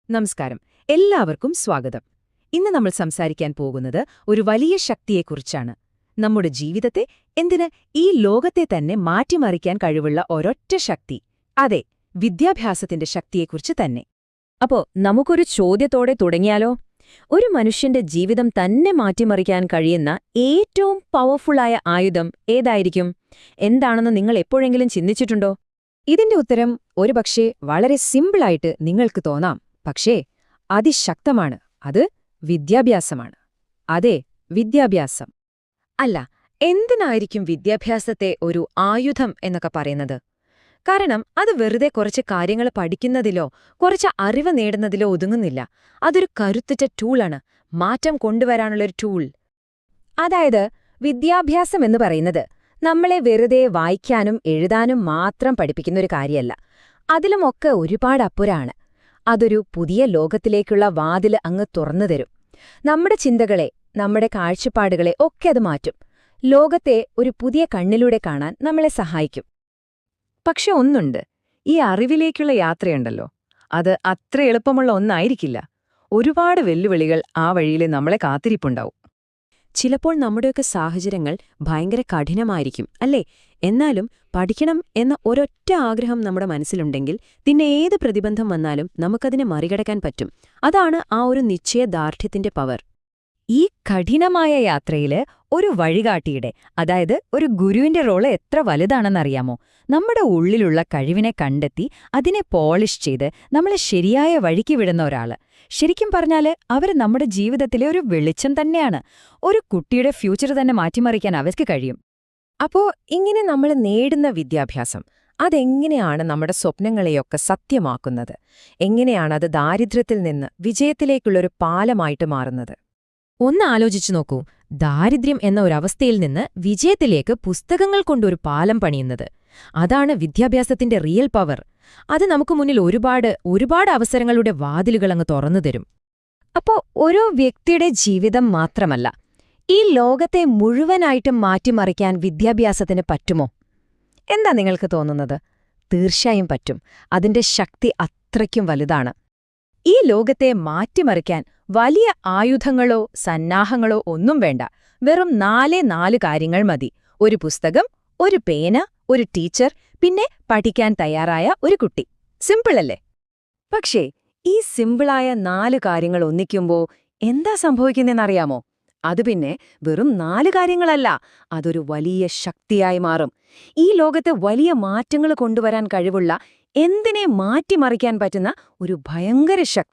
നമസ്കാരം. എല്ലാവർക്കും സ്വാഗതം. ഇന്ന് നമ്മൾ സംസാരിക്കാൻ പോകുന്നത് ഒരു വലിയ ശക്തിയെക്കുറിച്ചാണ്. നമ്മുടെ ജീവിതത്തെ, എന്തിന് ഈ ലോകത്തെ തന്നെ മാറ്റിമറിക്കാൻ കഴിവുള്ള ഒരൊറ്റ ശക്തി. അതെ, വിദ്യാഭ്യാസത്തിന്റെ ശക്തിയെക്കുറിച്ച് തന്നെ. അപ്പോ നമുക്കൊരു ചോദ്യത്തോടെ തുടങ്ങിയാലോ? ഒരു മനുഷ്യന്റെ ജീവിതം തന്നെ മാറ്റിമറിക്കാൻ കഴിയുന്ന ഏറ്റവും പവർഫുള്ളായ ആയുധം ഏതായിരിക്കും? എന്താണെന്ന് നിങ്ങൾ എപ്പോഴെങ്കിലും ചിന്തിച്ചിട്ടുണ്ടോ? ഇതിന്റെ ഉത്തരം ഒരുപക്ഷേ വളരെ സിമ്പിളായിട്ട് നിങ്ങൾക്ക് തോന്നാം. പക്ഷേ അതിശക്തമാണ്. അത് വിദ്യാഭ്യാസമാണ്. അതെ, വിദ്യാഭ്യാസം. അല്ല, എന്തിനായിരിക്കും വിദ്യാഭ്യാസത്തെ ഒരു ആയുധം എന്നൊക്കെ പറയുന്നത്? കാരണം അത് വെറുതെ കുറച്ച് കാര്യങ്ങൾ പഠിക്കുന്നതിലോ കുറച്ച് അറിവ് നേടുന്നതിലോ ഒതുങ്ങുന്നില്ല. അതൊരു കരുത്തുറ്റ ടൂളാണ്, മാറ്റം കൊണ്ടുവരാനുള്ളൊരു ടൂൾ. അതായത് വിദ്യാഭ്യാസം എന്ന് പറയുന്നത് നമ്മളെ വെറുതെ വായിക്കാനും എഴുതാനും മാത്രം പഠിപ്പിക്കുന്നൊരു കാര്യമല്ല. അതിലുമൊക്കെ ഒരുപാട് അപ്പുറാണ്. അതൊരു പുതിയ ലോകത്തിലേക്കുള്ള വാതില് അങ്ങ് തുറന്നു തരും. നമ്മുടെ ചിന്തകളെ, നമ്മുടെ കാഴ്ചപ്പാടുകളെ ഒക്കെ അത് മാറ്റും. ലോകത്തെ ഒരു പുതിയ കണ്ണിലൂടെ കാണാൻ നമ്മളെ സഹായിക്കും. പക്ഷെ ഒന്നുണ്ട്, ഈ അറിവിലേക്കുള്ള യാത്രയുണ്ടല്ലോ, അത് അത്ര എളുപ്പമുള്ള ഒന്നായിരിക്കില്ല. ഒരുപാട് വെല്ലുവിളികൾ ആ വഴിയിൽ നമ്മളെ കാത്തിരിപ്പുണ്ടാവും. ചിലപ്പോൾ നമ്മുടെയൊക്കെ സാഹചര്യങ്ങൾ ഭയങ്കര കഠിനമായിരിക്കും, അല്ലേ? എന്നാലും പഠിക്കണം എന്ന ഒരൊറ്റ ആഗ്രഹം നമ്മുടെ മനസ്സിലുണ്ടെങ്കിൽ പിന്നെ ഏത് പ്രതിബന്ധം വന്നാലും നമുക്കതിനെ മറികടക്കാൻ പറ്റും. അതാണ് ആ ഒരു നിശ്ചയദാർഢ്യത്തിന്റെ പവർ. ഈ കഠിനമായ യാത്രയില് ഒരു വഴികാട്ടിയുടെ, അതായത് ഒരു ഗുരുവിന്റെ റോള് എത്ര വലുതാണെന്നറിയാമോ? നമ്മുടെ ഉള്ളിലുള്ള കഴിവിനെ കണ്ടെത്തി അതിനെ പോളിഷ് ചെയ്ത് നമ്മളെ ശരിയായ വഴിക്ക് വിടുന്ന ഒരാള്. ശരിക്കും പറഞ്ഞാല് അവർ നമ്മുടെ ജീവിതത്തിലെ ഒരു വെളിച്ചം തന്നെയാണ്. ഒരു കുട്ടിയുടെ ഫ്യൂച്ചർ തന്നെ മാറ്റിമറിക്കാൻ അവർക്ക് കഴിയും. അപ്പോ ഇങ്ങനെ നമ്മൾ നേടുന്ന വിദ്യാഭ്യാസം, അതെങ്ങനെയാണ് നമ്മുടെ സ്വപ്നങ്ങളെയൊക്കെ സത്യമാക്കുന്നത്? എങ്ങനെയാണത് ദാരിദ്ര്യത്തിൽ നിന്ന് വിജയത്തിലേക്കുള്ളൊരു പാലമായിട്ട് മാറുന്നത്? ഒന്ന് ആലോചിച്ചു നോക്കൂ. ദാരിദ്ര്യം എന്ന ഒരവസ്ഥയിൽ നിന്ന് വിജയത്തിലേക്ക് പുസ്തകങ്ങൾ കൊണ്ടൊരു പാലം പണിയുന്നത്. അതാണ് വിദ്യാഭ്യാസത്തിന്റെ റിയൽ പവർ. അത് നമുക്ക് മുന്നിൽ ഒരുപാട് അവസരങ്ങളുടെ വാതിലുകൾ അങ്ങ് തുറന്നു തരും. അപ്പോ ഓരോ വ്യക്തിയുടെ ജീവിതം മാത്രമല്ല, ഈ ലോകത്തെ മുഴുവനായിട്ടും മാറ്റിമറിക്കാൻ വിദ്യാഭ്യാസത്തിന് പറ്റുമോ? എന്താ നിങ്ങൾക്ക് തോന്നുന്നത്? തീർച്ചയായും പറ്റും. അതിന്റെ ശക്തി അത്രയ്ക്കും വലുതാണ്. ഈ ലോകത്തെ മാറ്റിമറിക്കാൻ വലിയ ആയുധങ്ങളോ സന്നാഹങ്ങളോ ഒന്നും വേണ്ട. വെറും നാല് കാര്യങ്ങൾ മതി. ഒരു പുസ്തകം, ഒരു പേന, ഒരു ടീച്ചർ, പിന്നെ പഠിക്കാൻ തയ്യാറായ ഒരു കുട്ടി. സിമ്പിളല്ലേ? പക്ഷേ ഈ സിമ്പിളായ 4 കാര്യങ്ങൾ ഒന്നിക്കുമ്പോ എന്താ സംഭവിക്കുന്നതെന്നറിയാമോ? അത് പിന്നെ വെറും 4 കാര്യങ്ങളല്ല, അതൊരു വലിയ ശക്തിയായി മാറും. ഈ ലോകത്ത് വലിയ മാറ്റങ്ങൾ കൊണ്ടുവരാൻ കഴിവുള്ള, എന്തിനെ മാറ്റിമറിക്കാൻ പറ്റുന്ന ഒരു ഭയങ്കര ശക്തി.